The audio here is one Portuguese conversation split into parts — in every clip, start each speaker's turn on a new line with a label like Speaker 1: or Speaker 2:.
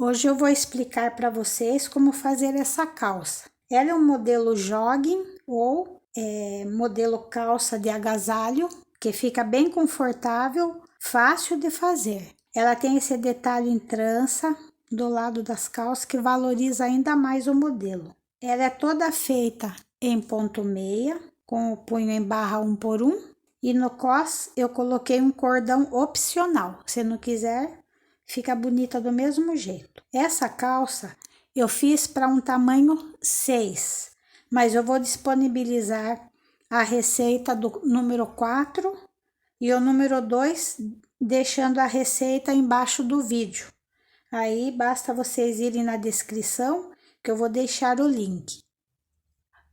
Speaker 1: Hoje eu vou explicar para vocês como fazer essa calça. Ela é um modelo jogging ou modelo calça de agasalho, que fica bem confortável, fácil de fazer. Ela tem esse detalhe em trança do lado das calças que valoriza ainda mais o modelo. Ela é toda feita em ponto meia, com o punho em barra 1 por 1, e no cos eu coloquei um cordão opcional. Se não quiser, fica bonita do mesmo jeito. Essa calça eu fiz para um tamanho 6, mas eu vou disponibilizar a receita do número 4 e o número 2, deixando a receita embaixo do vídeo. Aí basta vocês irem na descrição que eu vou deixar o link.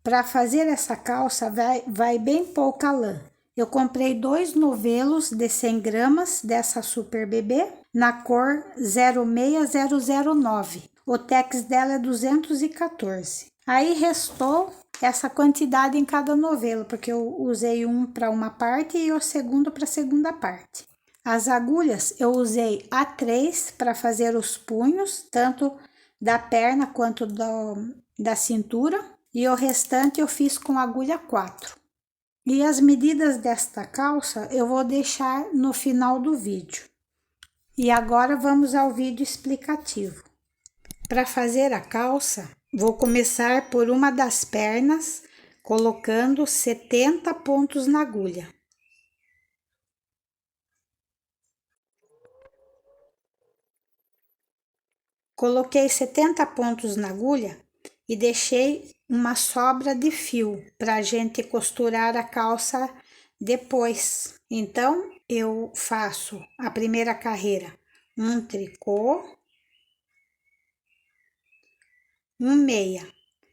Speaker 1: Para fazer essa calça vai bem pouca lã. Eu comprei 2 novelos de 100 gramas dessa Super Bebê na cor 06009. O tex dela é 214. Aí restou essa quantidade em cada novelo, porque eu usei um para uma parte e o segundo para a segunda parte. As agulhas eu usei A3 para fazer os punhos, tanto da perna quanto da cintura, e o restante eu fiz com agulha 4. E as medidas desta calça eu vou deixar no final do vídeo. E agora vamos ao vídeo explicativo. Para fazer a calça, vou começar por uma das pernas, colocando 70 pontos na agulha. Coloquei 70 pontos na agulha e deixei uma sobra de fio para a gente costurar a calça depois. Então, eu faço a primeira carreira, um tricô, um meia.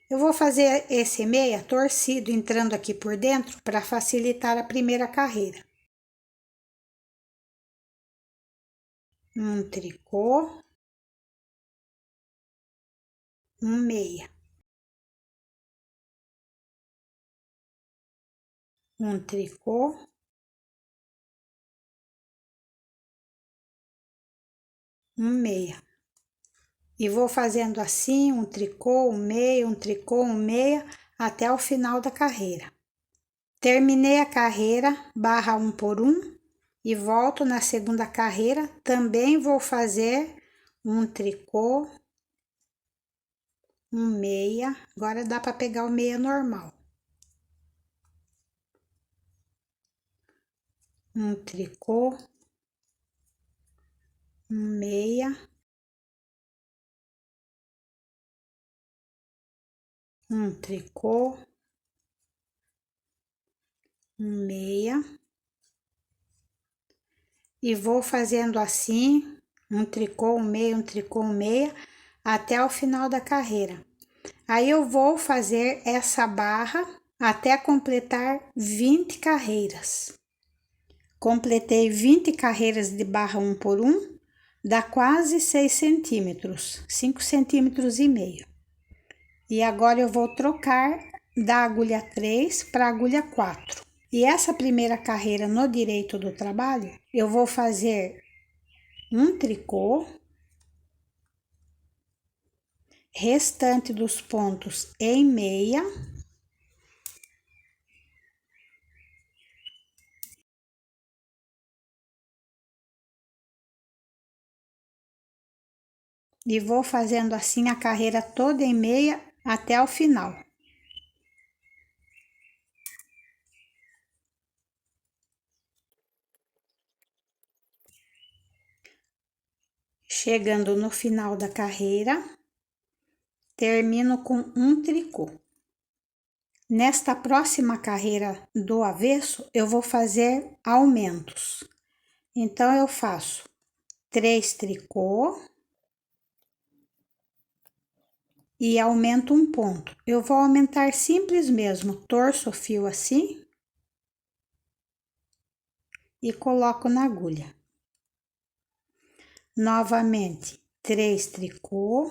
Speaker 1: Eu vou fazer esse meia torcido entrando aqui por dentro para facilitar a primeira carreira. Um tricô, um meia. Um tricô, um meia. E vou fazendo assim, um tricô, um meia, um tricô, um meia, até o final da carreira. Terminei a carreira, barra 1 por 1, e volto na segunda carreira, também vou fazer um tricô, um meia, agora dá para pegar o meia normal. Um tricô, um meia, um tricô, um meia, e vou fazendo assim, um tricô, um meia, um tricô, um meia, até o final da carreira. Aí eu vou fazer essa barra até completar 20 carreiras. Completei 20 carreiras de barra 1 por 1, dá quase 6 centímetros, 5 centímetros e meio. E agora eu vou trocar da agulha 3 para a agulha 4. E essa primeira carreira no direito do trabalho, eu vou fazer um tricô, restante dos pontos em meia, e vou fazendo assim a carreira toda em meia até o final. Chegando no final da carreira, termino com um tricô. Nesta próxima carreira do avesso, eu vou fazer aumentos. Então, eu faço 3 tricô e aumento um ponto. Eu vou aumentar simples mesmo, torço o fio assim e coloco na agulha. Novamente, 3 tricô.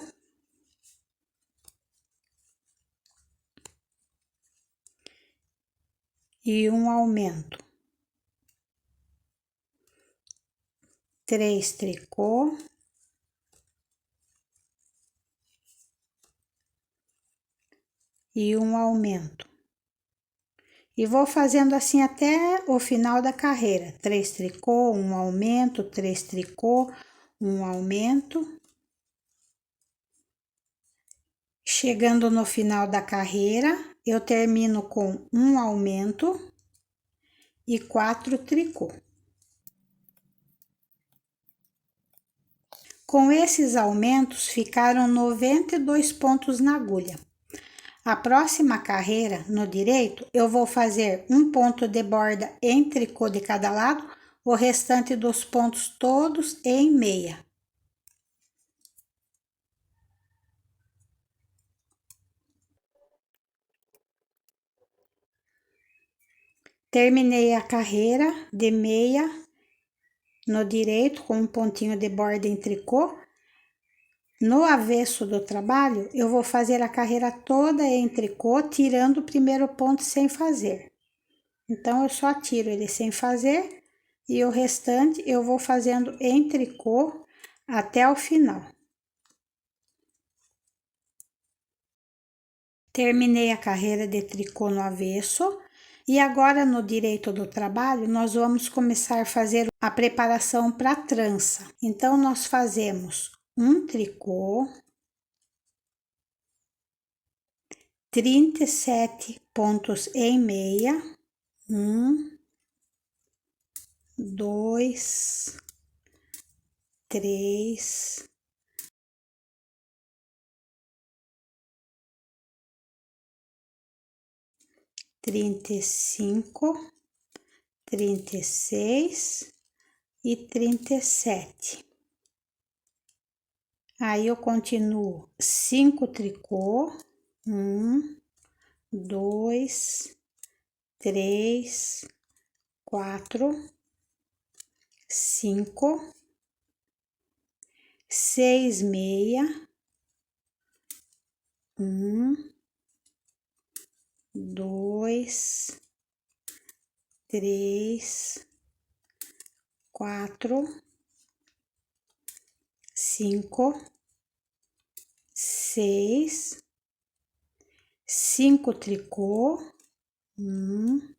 Speaker 1: E um aumento. 3 tricô. e um aumento. E vou fazendo assim até o final da carreira. 3 tricô, um aumento, 3 tricô, um aumento. Chegando no final da carreira, eu termino com um aumento e 4 tricô. Com esses aumentos, ficaram 92 pontos na agulha. A próxima carreira, no direito, eu vou fazer um ponto de borda em tricô de cada lado, o restante dos pontos todos em meia. Terminei a carreira de meia no direito com um pontinho de borda em tricô. No avesso do trabalho, eu vou fazer a carreira toda em tricô, tirando o primeiro ponto sem fazer. Então, eu só tiro ele sem fazer e o restante eu vou fazendo em tricô até o final. Terminei a carreira de tricô no avesso e agora no direito do trabalho nós vamos começar a fazer a preparação para a trança. Então, nós fazemos um tricô, 37 pontos em meia, 1, 2, 3, 35, 36 e 37. Aí eu continuo 5 tricô, 1, 2, 3, 4, 5, 6 meia, 1, 2, 3, 4, 5, 6, 5 tricô, 1,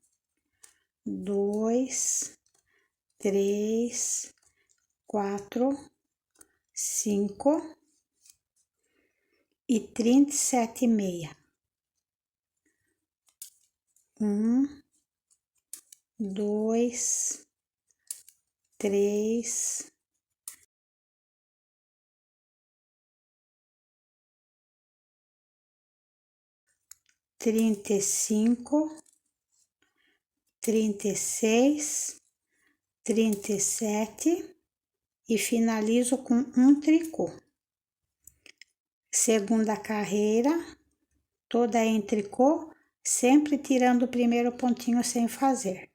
Speaker 1: 2, 3, 4, 5 e 37 meia. 1, 2, 3, 35, 36, 37 e finalizo com um tricô. Segunda carreira, toda em tricô, sempre tirando o primeiro pontinho sem fazer.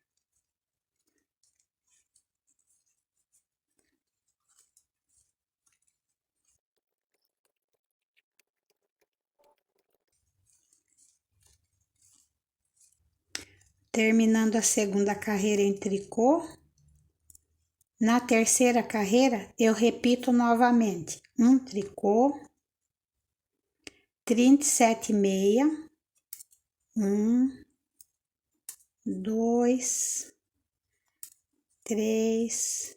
Speaker 1: Terminando a segunda carreira em tricô. Na terceira carreira, eu repito novamente um tricô, 37 meia, 1, 2, 3,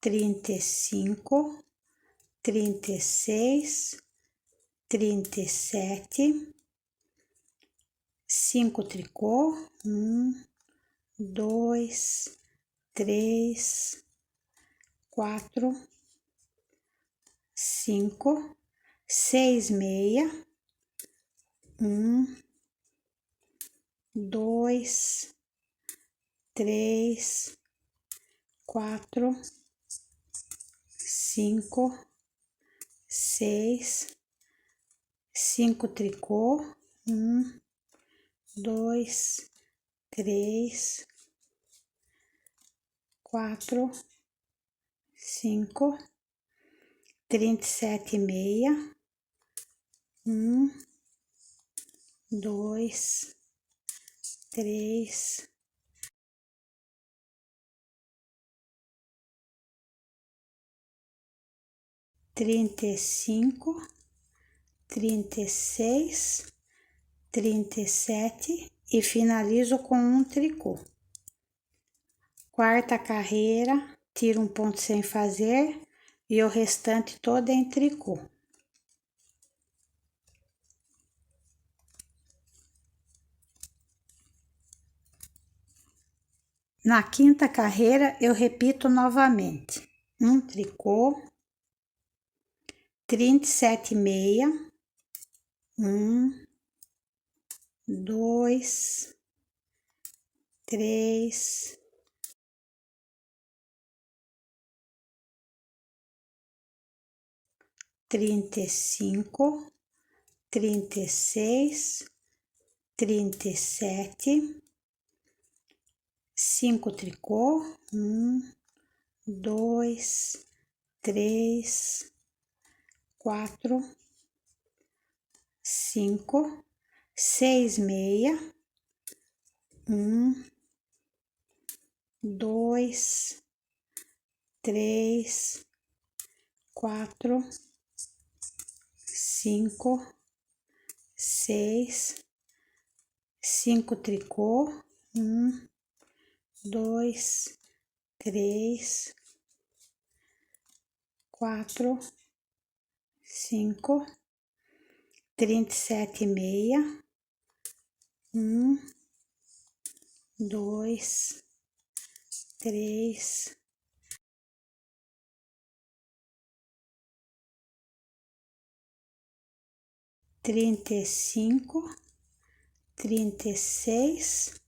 Speaker 1: 35, 36, 37, 5 tricô, 1, 2, 3, 4, 5, 6 meia, 1, 2, 3, 4, 5, 6, 5 tricô, 1, 2, 3, 4, 5, 37 meia, 1, 2, 3, 35, 36, 37 e finalizo com um tricô. Quarta carreira, tiro um ponto sem fazer e o restante todo em tricô. Na quinta carreira, eu repito novamente. Um tricô, 37,6, 1, 2, 3, 35, 36, 37, 5 tricô, 1, 2, 3, 4, 5, 6 meia, 1, 2, 3, 4, 5, 6, 5 tricô, 1, 2, 3, 4, 5, 37,6, 1, 2, 3, 35, 36,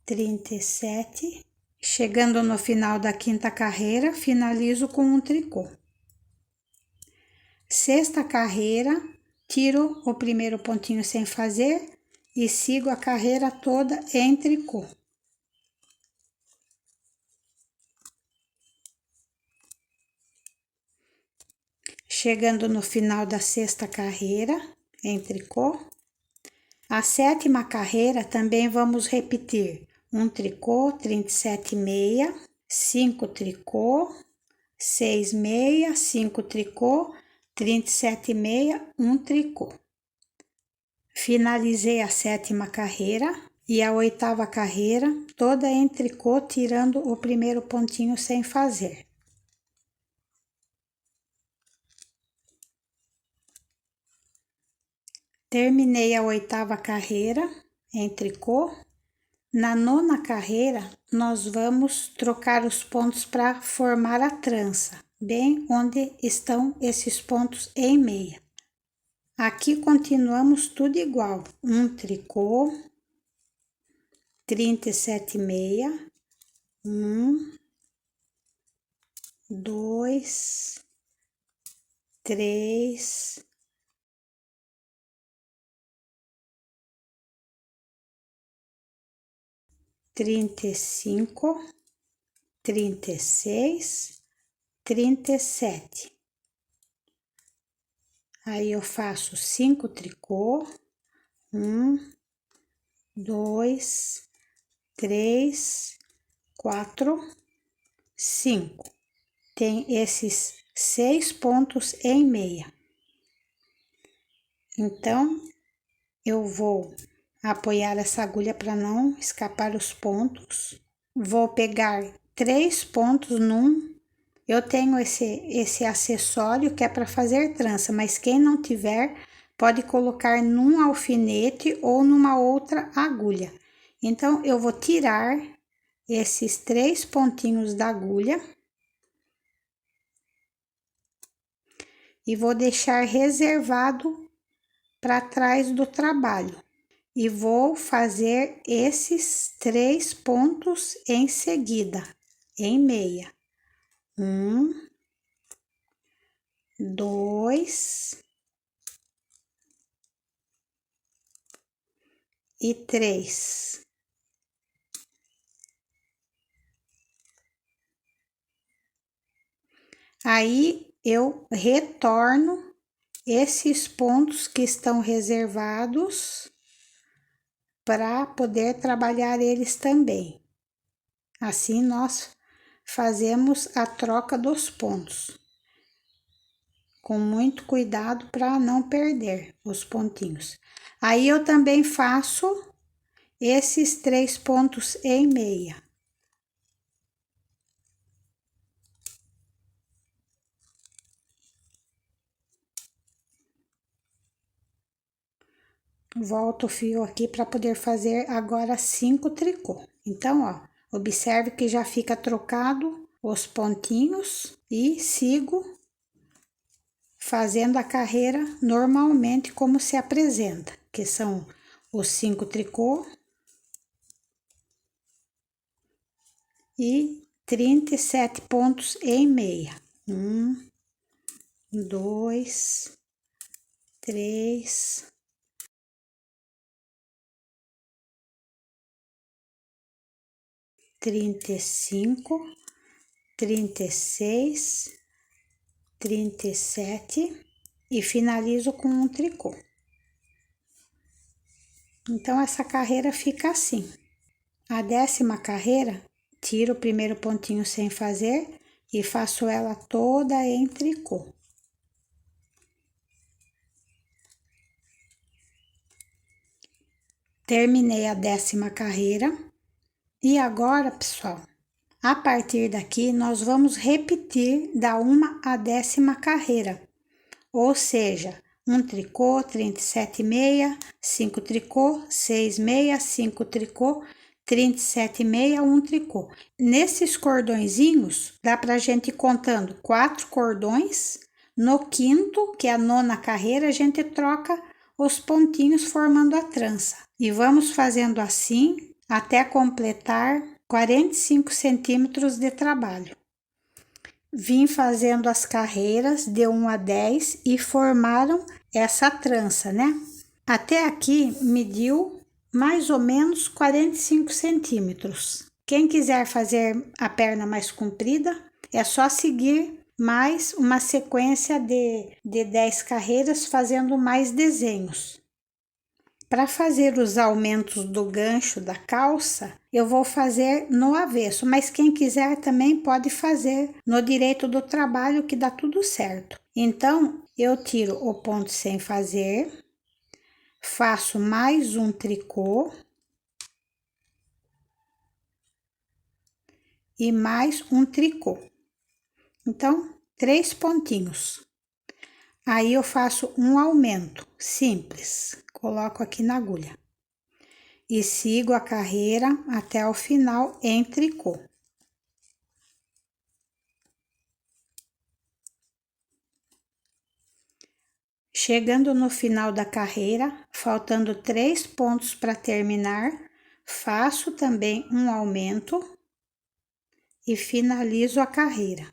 Speaker 1: 37. Chegando no final da quinta carreira, finalizo com um tricô. Sexta carreira, tiro o primeiro pontinho sem fazer e sigo a carreira toda em tricô. Chegando no final da sexta carreira, em tricô. A sétima carreira também vamos repetir um tricô, 37,6, 5 tricô, 6 meia, 5 tricô, 37,6, um tricô. Finalizei a sétima carreira e a oitava carreira toda em tricô, tirando o primeiro pontinho sem fazer. Terminei a oitava carreira em tricô. Na nona carreira, nós vamos trocar os pontos para formar a trança, bem onde estão esses pontos em meia. Aqui continuamos tudo igual, um tricô, 37,6, 1, 2, 3, 35, 36, 37. Aí eu faço 5 tricô, 1, 2, 3, 4, 5. Tem esses 6 pontos em meia. Então, eu vou apoiar essa agulha para não escapar os pontos. Vou pegar 3 pontos num. Eu tenho esse acessório que é para fazer trança, mas quem não tiver, pode colocar num alfinete ou numa outra agulha. Então, eu vou tirar esses 3 pontinhos da agulha e vou deixar reservado para trás do trabalho. E vou fazer esses 3 pontos em seguida, em meia. 1, 2 e 3. Aí, eu retorno esses pontos que estão reservados para poder trabalhar eles também. Assim, nós fazemos a troca dos pontos. com muito cuidado para não perder os pontinhos. Aí eu também faço esses 3 pontos em meia. Volto o fio aqui para poder fazer agora 5 tricô. Então, ó, observe que já fica trocado os pontinhos e sigo fazendo a carreira normalmente como se apresenta, que são os 5 tricô e 37 pontos em meia. 1, 2, 3, 35, 36, 37 e finalizo com um tricô. Então, essa carreira fica assim. A 10ª carreira, tiro o primeiro pontinho sem fazer e faço ela toda em tricô. Terminei a 10ª carreira e agora, pessoal, a partir daqui nós vamos repetir da 1ª à 10ª carreira, ou seja, um tricô, 37 meia, 5 tricô, 6 meia, 5 tricô, 37 meia, um tricô. Nesses cordõezinhos, dá pra gente ir contando 4 cordões. No 5º, que é a 9ª carreira, a gente troca os pontinhos formando a trança. E vamos fazendo assim até completar 45 centímetros de trabalho. Vim fazendo as carreiras de 1 a 10 e formaram essa trança, né? Até aqui mediu mais ou menos 45 centímetros. Quem quiser fazer a perna mais comprida, é só seguir mais uma sequência de 10 carreiras fazendo mais desenhos. Para fazer os aumentos do gancho da calça, eu vou fazer no avesso, mas quem quiser também pode fazer no direito do trabalho, que dá tudo certo. Então, eu tiro o ponto sem fazer, faço mais um tricô e mais um tricô. Então, 3 pontinhos. Aí eu faço um aumento simples, coloco aqui na agulha e sigo a carreira até o final em tricô. Chegando no final da carreira, faltando 3 pontos para terminar, faço também um aumento e finalizo a carreira.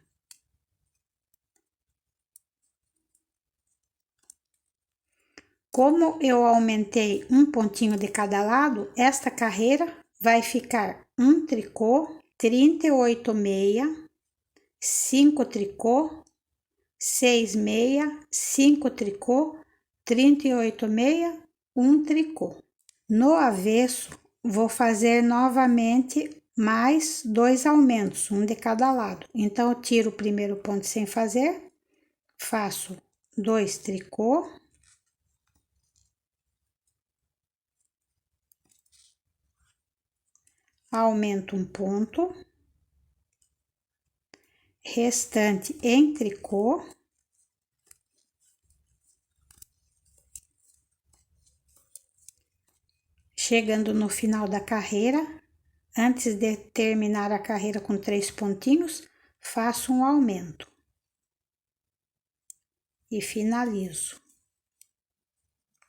Speaker 1: Como eu aumentei um pontinho de cada lado, esta carreira vai ficar um tricô, 38 meia, 5 tricô, 6 meia, 5 tricô, 38 meia, um tricô. No avesso, vou fazer novamente mais 2 aumentos, um de cada lado. Então, eu tiro o primeiro ponto sem fazer, faço 2 tricô, aumento um ponto, restante em tricô, chegando no final da carreira, antes de terminar a carreira com 3 pontinhos, faço um aumento e finalizo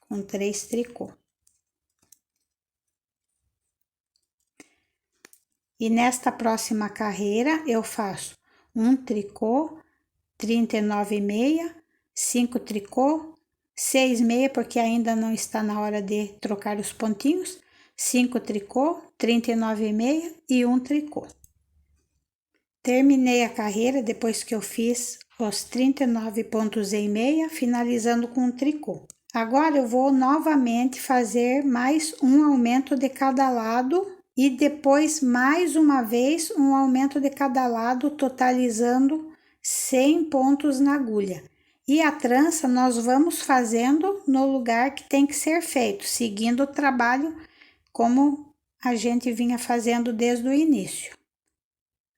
Speaker 1: com 3 tricô. E nesta próxima carreira, eu faço um tricô, 39 meia, 5 tricô, 6 meia, porque ainda não está na hora de trocar os pontinhos, 5 tricô, 39 meia e um tricô. Terminei a carreira depois que eu fiz os 39 pontos em meia, finalizando com um tricô. Agora eu vou novamente fazer mais um aumento de cada lado e depois mais uma vez um aumento de cada lado, totalizando 100 pontos na agulha. E a trança nós vamos fazendo no lugar que tem que ser feito, seguindo o trabalho como a gente vinha fazendo desde o início.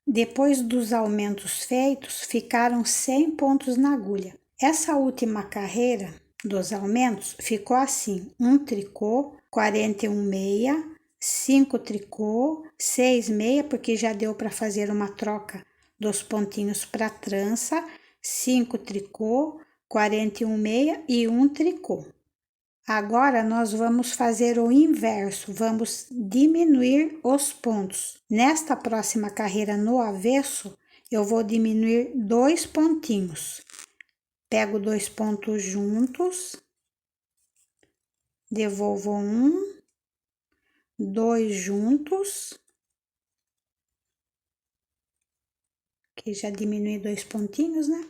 Speaker 1: Depois dos aumentos feitos, ficaram 100 pontos na agulha. Essa última carreira dos aumentos ficou assim: um tricô, 41 meia, 5 tricô, 6 meia, porque já deu para fazer uma troca dos pontinhos para trança, 5 tricô, 41 meia e um tricô. Agora nós vamos fazer o inverso, vamos diminuir os pontos. Nesta próxima carreira no avesso, eu vou diminuir 2 pontinhos. Pego 2 pontos juntos, devolvo 1, 2 juntos, que já diminui 2 pontinhos, né?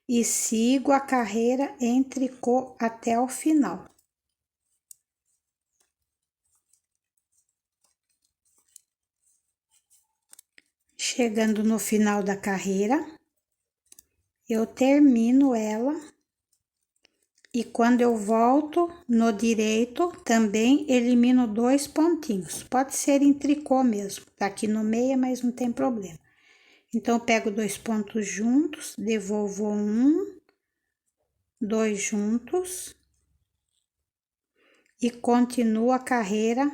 Speaker 1: E sigo a carreira em tricô até o final. Chegando no final da carreira, eu termino ela e quando eu volto no direito, também elimino 2 pontinhos. Pode ser em tricô mesmo, tá aqui no meio, mas não tem problema. Então, eu pego 2 pontos juntos, devolvo 1, 2 juntos e continuo a carreira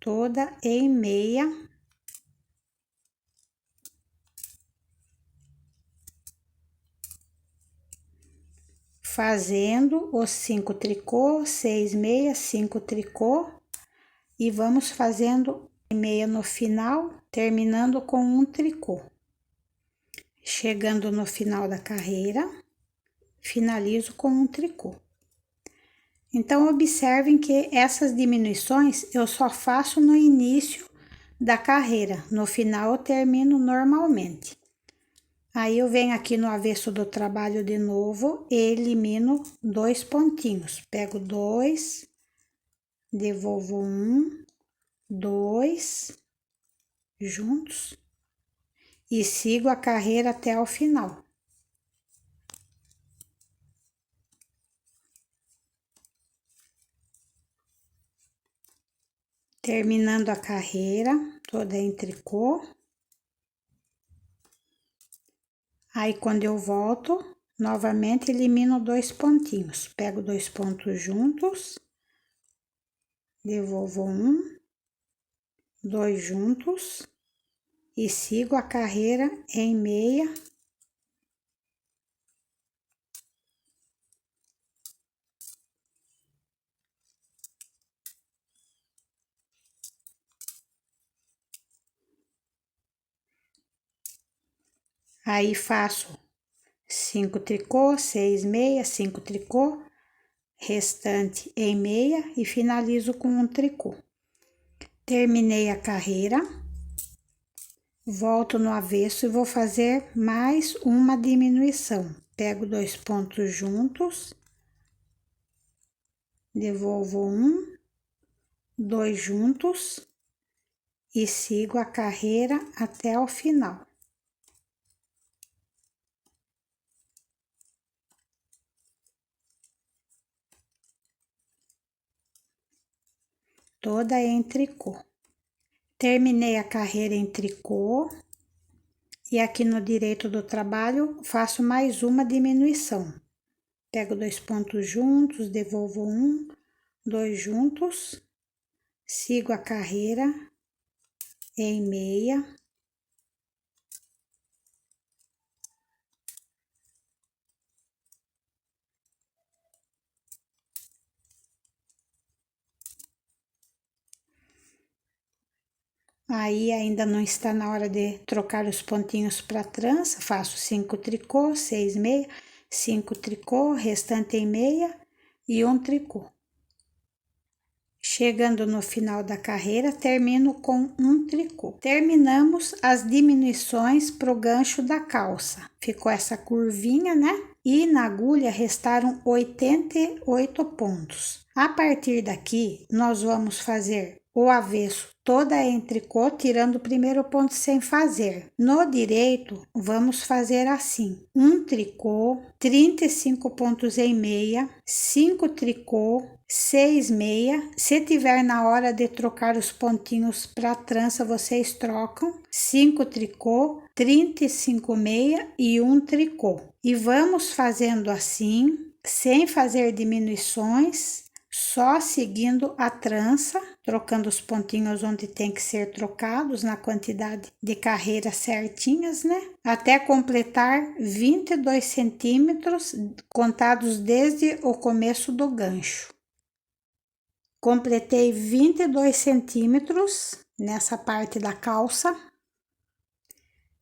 Speaker 1: toda em meia. Fazendo os 5 tricô, 6 meia, 5 tricô e vamos fazendo meia no final, terminando com um tricô. Chegando no final da carreira, finalizo com um tricô. Então, observem que essas diminuições eu só faço no início da carreira, no final eu termino normalmente. Aí eu venho aqui no avesso do trabalho de novo e elimino 2 pontinhos. Pego 2, devolvo 1, 2 juntos e sigo a carreira até o final. Terminando a carreira toda em tricô. Aí, quando eu volto, novamente elimino 2 pontinhos. Pego 2 pontos juntos, devolvo 1, 2 juntos e sigo a carreira em meia. Aí, faço 5 tricô, 6 meia, 5 tricô, restante em meia e finalizo com um tricô. Terminei a carreira, volto no avesso e vou fazer mais uma diminuição. Pego 2 pontos juntos, devolvo 1, 2 juntos e sigo a carreira até o final. Toda em tricô. Terminei a carreira em tricô e aqui no direito do trabalho faço mais uma diminuição. Pego 2 pontos juntos, devolvo 1, 2 juntos, sigo a carreira em meia. Aí ainda não está na hora de trocar os pontinhos para trança, faço 5 tricô, 6 meia, 5 tricô, restante em meia e um tricô. Chegando no final da carreira, termino com um tricô. Terminamos as diminuições pro gancho da calça. Ficou essa curvinha, né? E na agulha restaram 88 pontos. A partir daqui, nós vamos fazer o avesso toda em tricô, tirando o primeiro ponto sem fazer. No direito, vamos fazer assim: um tricô, 35 pontos em meia, 5 tricô, 6 meia. Se tiver na hora de trocar os pontinhos para trança, vocês trocam. 5 tricô, 35 meia e 1 tricô. E vamos fazendo assim, sem fazer diminuições, só seguindo a trança, trocando os pontinhos onde tem que ser trocados, na quantidade de carreiras certinhas, né? Até completar 22 centímetros, contados desde o começo do gancho. Completei 22 centímetros nessa parte da calça.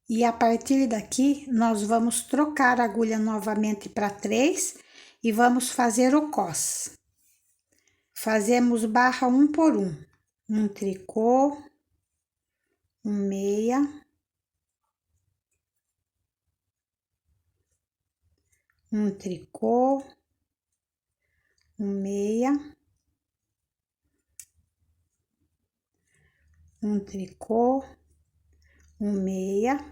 Speaker 1: E a partir daqui, nós vamos trocar a agulha novamente para 3 e vamos fazer o cos. Fazemos barra 1 por 1, um tricô, um meia, um tricô, um meia, um tricô, um meia,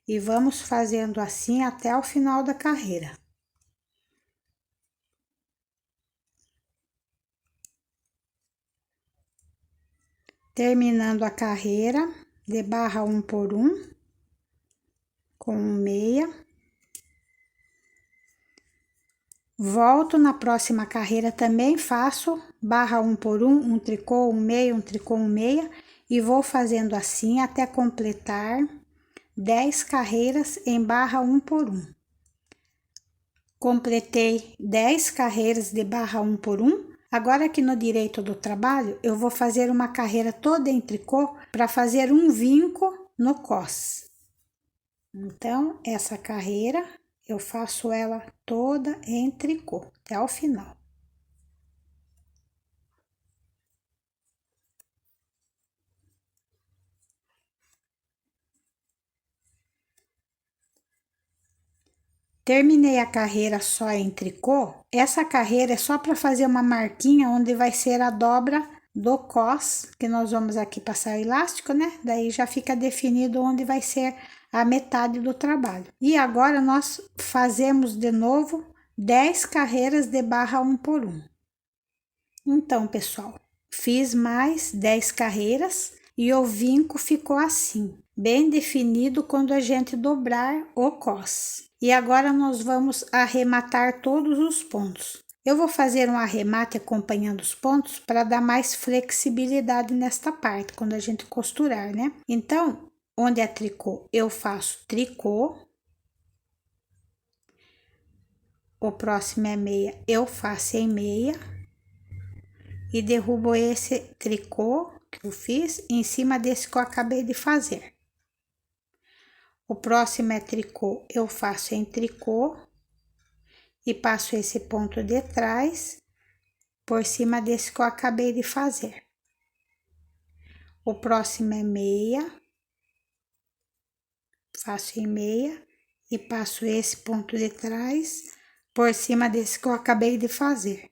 Speaker 1: e vamos fazendo assim até o final da carreira. Terminando a carreira de barra 1 por 1, com um meia. Volto na próxima carreira, também faço barra 1 por 1, um tricô, um meia, um tricô, um meia, e vou fazendo assim até completar 10 carreiras em barra 1 por 1. Completei 10 carreiras de barra 1 por 1. Agora aqui no direito do trabalho, eu vou fazer uma carreira toda em tricô para fazer um vinco no cos. Então, essa carreira, eu faço ela toda em tricô, até o final. Terminei a carreira só em tricô. Essa carreira é só para fazer uma marquinha onde vai ser a dobra do cos, que nós vamos aqui passar o elástico, né? Daí já fica definido onde vai ser a metade do trabalho. E agora nós fazemos de novo 10 carreiras de barra 1 por 1. Então, pessoal, fiz mais 10 carreiras e o vinco ficou assim, bem definido quando a gente dobrar o cos. E agora nós vamos arrematar todos os pontos. Eu vou fazer um arremate acompanhando os pontos para dar mais flexibilidade nesta parte, quando a gente costurar, né? Então, onde é tricô, eu faço tricô. O próximo é meia, eu faço em meia. E derrubo esse tricô que eu fiz em cima desse que eu acabei de fazer. O próximo é tricô, eu faço em tricô e passo esse ponto de trás por cima desse que eu acabei de fazer. O próximo é meia, faço em meia e passo esse ponto de trás por cima desse que eu acabei de fazer.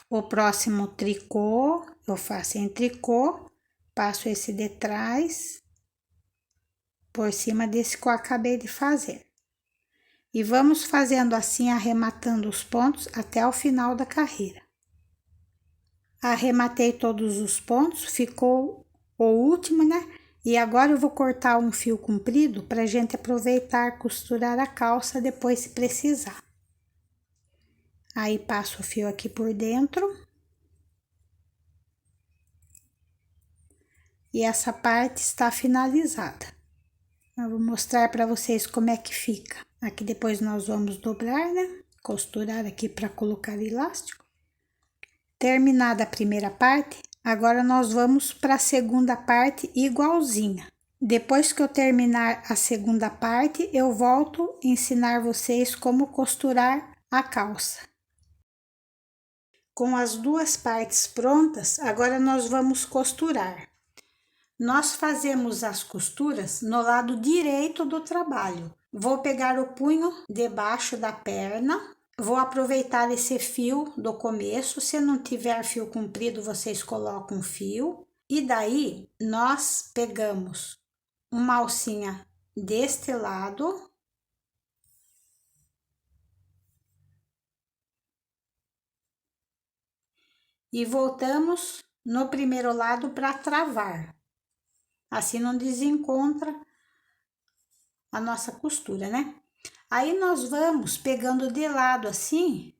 Speaker 1: O próximo tricô, eu faço em tricô, passo esse de trás por cima desse que eu acabei de fazer. E vamos fazendo assim, arrematando os pontos até o final da carreira. Arrematei todos os pontos, ficou o último, né? E agora eu vou cortar um fio comprido para a gente aproveitar, costurar a calça depois se precisar. Aí passo o fio aqui por dentro. E essa parte está finalizada. Eu vou mostrar para vocês como é que fica. Aqui depois nós vamos dobrar, né? Costurar aqui para colocar elástico. Terminada a primeira parte, agora nós vamos para a segunda parte igualzinha. Depois que eu terminar a segunda parte, eu volto a ensinar vocês como costurar a calça. Com as duas partes prontas, agora nós vamos costurar. Nós fazemos as costuras no lado direito do trabalho. Vou pegar o punho debaixo da perna, vou aproveitar esse fio do começo. Se não tiver fio comprido, vocês colocam fio. E daí, nós pegamos uma alcinha deste lado e voltamos no primeiro lado para travar. Assim não desencontra a nossa costura, né? Aí nós vamos pegando de lado assim,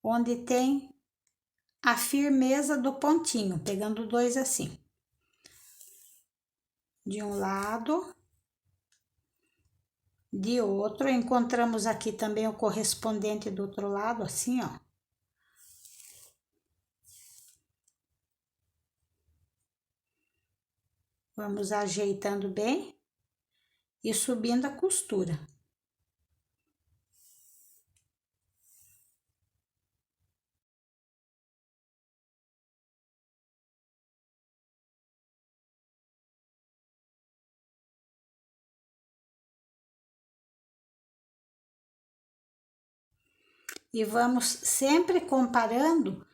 Speaker 1: onde tem a firmeza do pontinho, pegando dois assim. De um lado, de outro, encontramos aqui também o correspondente do outro lado, assim, ó. Vamos ajeitando bem e subindo a costura. E vamos sempre comparando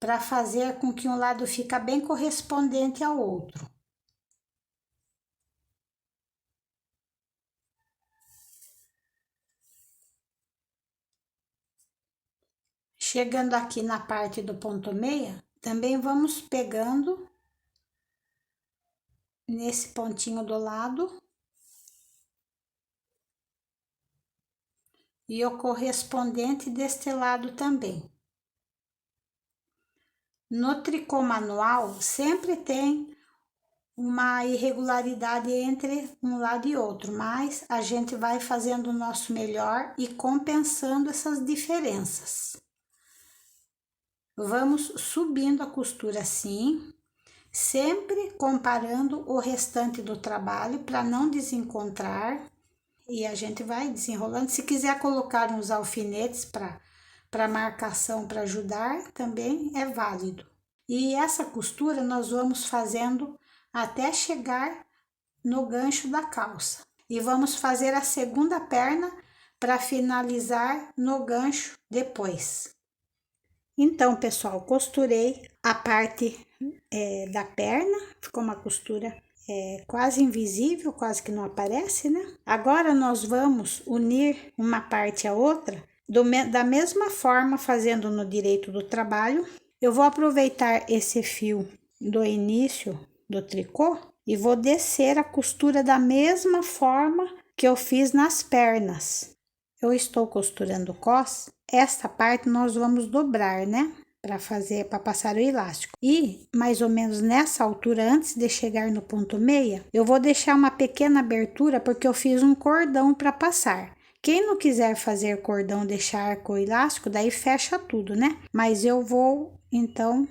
Speaker 1: para fazer com que um lado fica bem correspondente ao outro. Chegando aqui na parte do ponto meia, também vamos pegando nesse pontinho do lado e o correspondente deste lado também. No tricô manual, sempre tem uma irregularidade entre um lado e outro, mas a gente vai fazendo o nosso melhor e compensando essas diferenças. Vamos subindo a costura assim, sempre comparando o restante do trabalho para não desencontrar. E a gente vai desenrolando. Se quiser colocar uns alfinetes para marcação, para ajudar, também é válido. E essa costura nós vamos fazendo até chegar no gancho da calça. E vamos fazer a segunda perna para finalizar no gancho depois. Então, pessoal, costurei a parte da perna, ficou uma costura quase invisível, quase que não aparece, né? Agora nós vamos unir uma parte à outra da mesma forma, fazendo no direito do trabalho. Eu vou aproveitar esse fio do início do tricô e vou descer a costura da mesma forma que eu fiz nas pernas. Eu estou costurando cos, esta parte nós vamos dobrar, né? Para passar o elástico. E mais ou menos nessa altura, antes de chegar no ponto meia, eu vou deixar uma pequena abertura porque eu fiz um cordão para passar. Quem não quiser fazer cordão, deixar com o elástico, daí fecha tudo, né? Mas eu vou então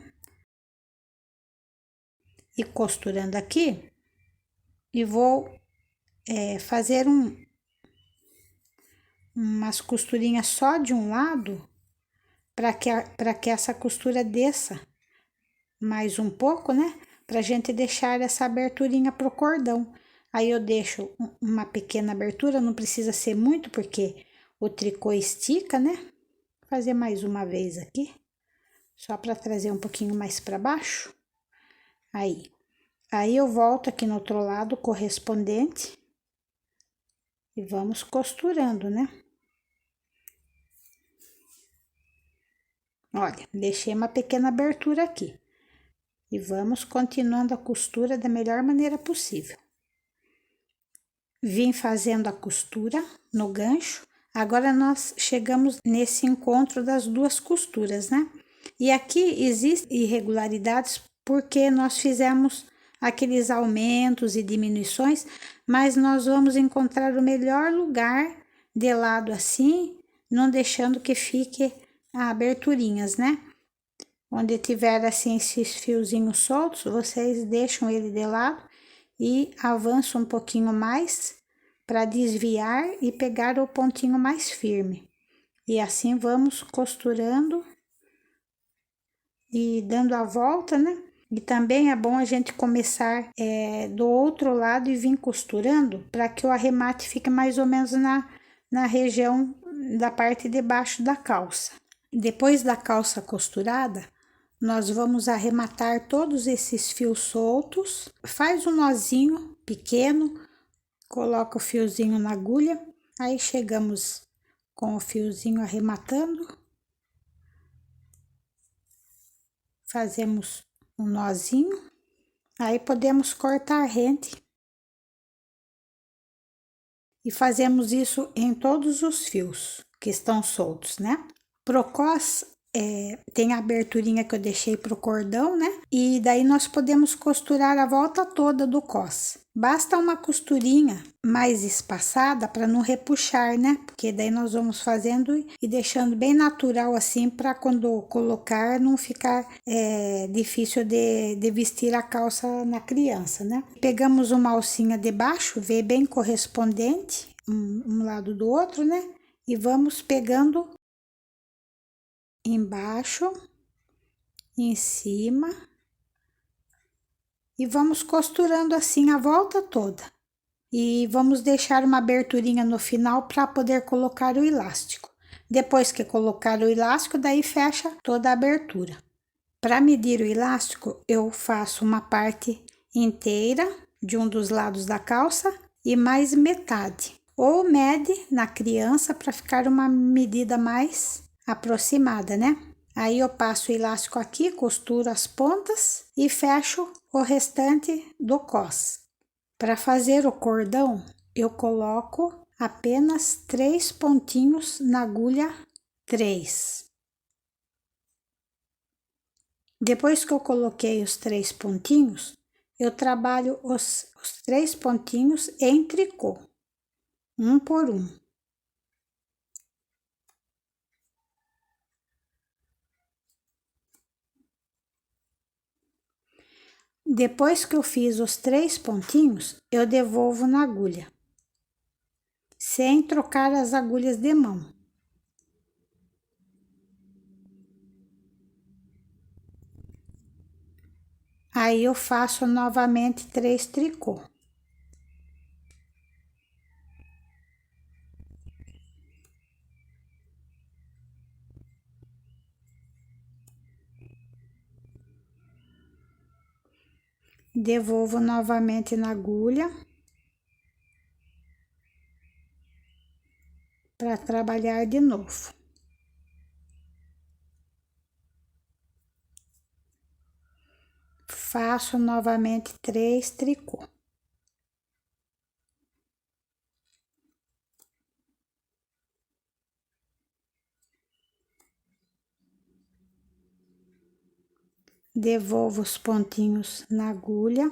Speaker 1: ir costurando aqui e vou fazer umas costurinhas só de um lado para que essa costura desça mais um pouco, né? Pra gente deixar essa aberturinha pro cordão. Aí eu deixo uma pequena abertura, não precisa ser muito, porque o tricô estica, né? Vou fazer mais uma vez aqui, só para trazer um pouquinho mais para baixo. Aí eu volto aqui no outro lado correspondente e vamos costurando, né? Olha, deixei uma pequena abertura aqui. E vamos continuando a costura da melhor maneira possível. Vim fazendo a costura no gancho. Agora nós chegamos nesse encontro das duas costuras, né? E aqui existem irregularidades porque nós fizemos aqueles aumentos e diminuições, mas nós vamos encontrar o melhor lugar de lado assim, não deixando que fique aberturinhas, né? Onde tiver assim esses fiozinhos soltos, vocês deixam ele de lado e avançam um pouquinho mais para desviar e pegar o pontinho mais firme. E assim vamos costurando e dando a volta, né? E também é bom a gente começar do outro lado e vir costurando para que o arremate fique mais ou menos na região da parte de baixo da calça. Depois da calça costurada, nós vamos arrematar todos esses fios soltos. Faz um nozinho pequeno, coloca o fiozinho na agulha, aí chegamos com o fiozinho arrematando. Fazemos um nozinho, aí podemos cortar rente. E fazemos isso em todos os fios que estão soltos, né? Pro cós, tem a aberturinha que eu deixei pro cordão, né? E daí nós podemos costurar a volta toda do cós. Basta uma costurinha mais espaçada para não repuxar, né? Porque daí nós vamos fazendo e deixando bem natural assim, para quando colocar não ficar difícil de vestir a calça na criança, né? Pegamos uma alcinha de baixo, vê bem correspondente, um lado do outro, né? E vamos pegando embaixo, em cima, e vamos costurando assim a volta toda. E vamos deixar uma aberturinha no final para poder colocar o elástico. Depois que colocar o elástico, daí fecha toda a abertura. Para medir o elástico, eu faço uma parte inteira de um dos lados da calça e mais metade. Ou mede na criança para ficar uma medida mais aproximada, né? Aí eu passo o elástico aqui, costuro as pontas e fecho o restante do cós. Para fazer o cordão, eu coloco apenas 3 pontinhos na agulha 3. Depois que eu coloquei os 3 pontinhos, eu trabalho os 3 pontinhos em tricô, um por um. Depois que eu fiz os 3 pontinhos, eu devolvo na agulha, sem trocar as agulhas de mão. Aí eu faço novamente 3 tricô. Devolvo novamente na agulha para trabalhar de novo. Faço novamente 3 tricô. Devolvo os pontinhos na agulha.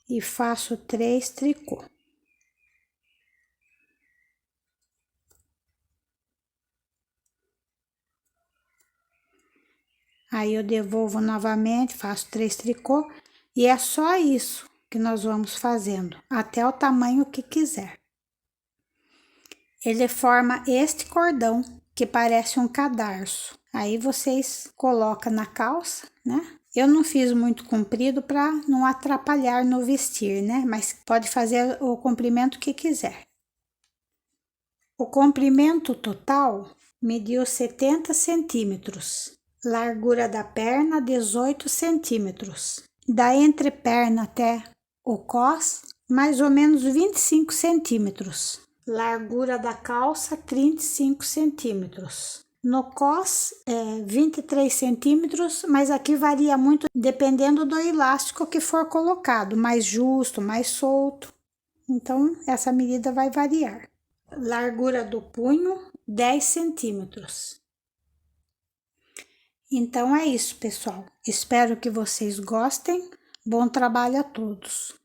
Speaker 1: E faço 3 tricô. Aí eu devolvo novamente, faço 3 tricô e é só isso que nós vamos fazendo, até o tamanho que quiser. Ele forma este cordão que parece um cadarço. Aí vocês colocam na calça, né? Eu não fiz muito comprido para não atrapalhar no vestir, né? Mas pode fazer o comprimento que quiser. O comprimento total mediu 70 centímetros. Largura da perna 18 centímetros. Da entreperna até o cós, mais ou menos 25 centímetros. Largura da calça 35 centímetros. No cós é 23 centímetros, mas aqui varia muito dependendo do elástico que for colocado, mais justo, mais solto. Então, essa medida vai variar. Largura do punho 10 centímetros. Então é isso, pessoal. Espero que vocês gostem. Bom trabalho a todos.